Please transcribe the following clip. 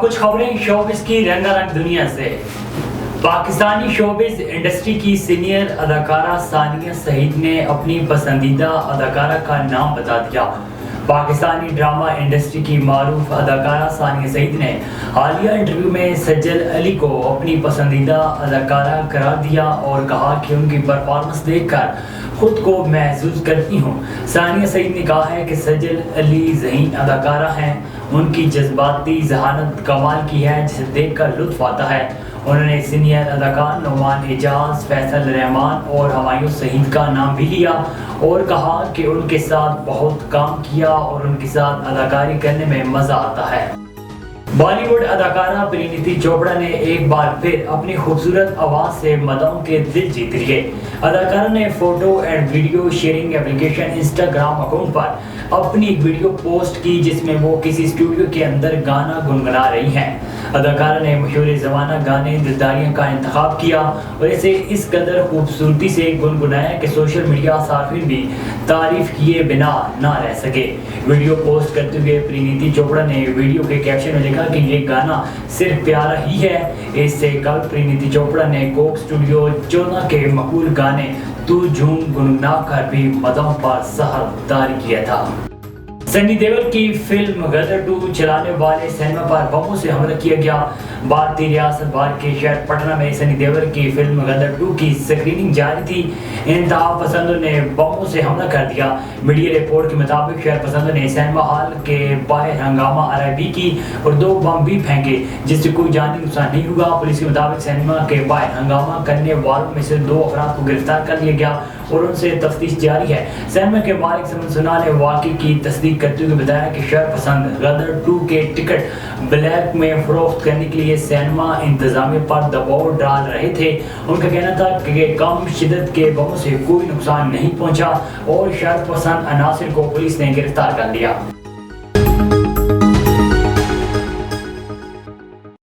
کچھ خبریں شوبز کی رنگا رنگ دنیا سے۔ پاکستانی شوبز انڈسٹری کی سینئر اداکارہ ثانیہ سعید نے اپنی پسندیدہ اداکارہ کا نام بتا دیا۔ پاکستانی ڈرامہ انڈسٹری کی معروف اداکارہ ثانیہ سعید نے حالیہ انٹرویو میں سجل علی کو اپنی پسندیدہ اداکارہ قرار دیا اور کہا کہ ان کی پرفارمنس دیکھ کر خود کو محظوظ کرتی ہوں۔ ثانیہ سعید نے کہا ہے کہ سجل علی ذہین اداکارہ ہیں، ان کی جذباتی ذہانت کمال کی ہے جسے دیکھ کر لطف آتا ہے۔ انہوں نے سینئر اداکار نعمان اعجاز، فیصل رحمان اور ہمایوں سعید کا نام بھی لیا اور کہا کہ ان کے ساتھ بہت کام کیا اور ان کے ساتھ اداکاری کرنے میں مزہ آتا ہے۔ بالی ووڈ اداکارہ پرینیتی چوپڑا نے ایک بار پھر اپنی خوبصورت آواز سے مداحوں کے دل جیت لیے۔ اداکارہ نے photo and video sharing application Instagram account پر اپنی ایک ویڈیو پوسٹ کی جس میں وہ کسی اسٹوڈیو کے اندر گانا گنگنا رہی ہیں۔ اداکارہ نے مشہور زمانہ گانے دلداریاں کا انتخاب کیا اور اسے اس قدر خوبصورتی سے گنگنایا کہ سوشل میڈیا صارفین بھی تعریف کیے بنا نہ رہ سکے۔ ویڈیو پوسٹ کرتے ہوئے پرینیتی چوپڑا نے ویڈیو کے کیپشن میں لکھا کہ یہ گانا صرف پیارا ہی ہے۔ اس سے قبل پرینیتی چوپڑا نے کوک اسٹوڈیو 14 کے مقبول گانے تو جھوم گنگنا کر بھی مداحوں پر سحرداری کیا تھا۔ سنی دیول کی فلم غدر 2 چلانے والے سینما پر بموں سے حملہ کیا گیا۔ بھارتی ریاست بہار کے شہر پٹنہ میں سنی دیول کی فلم غدر 2 کی سکریننگ جاری تھی۔ انتہا پسندوں نے بموں سے حملہ کر دیا۔ میڈیا رپورٹ کے مطابق شہر پسندوں نے سینما ہال کے باہر ہنگامہ آرائی کی اور 2 بم بھی پھینکے جس سے کوئی جانی نقصان نہیں ہوا۔ پولیس کے مطابق سینما کے باہر ہنگامہ کرنے والوں میں سے 2 افراد کو گرفتار کر لیا گیا اور ان سے تفتیش جاری ہے۔ سینما کے مالک سمن سنا نے واقعے کی تصدیق کرتے ہوئے بتایا کہ شہر پسند غدر 2 کے ٹکٹ بلیک میں فروخت کرنے کے لیے سینما انتظامیہ پر دباؤ ڈال رہے تھے۔ ان کا کہنا تھا کہ کم شدت کے بموں سے کوئی نقصان نہیں پہنچا اور شہر پسند عناصر کو پولیس نے گرفتار کر لیا۔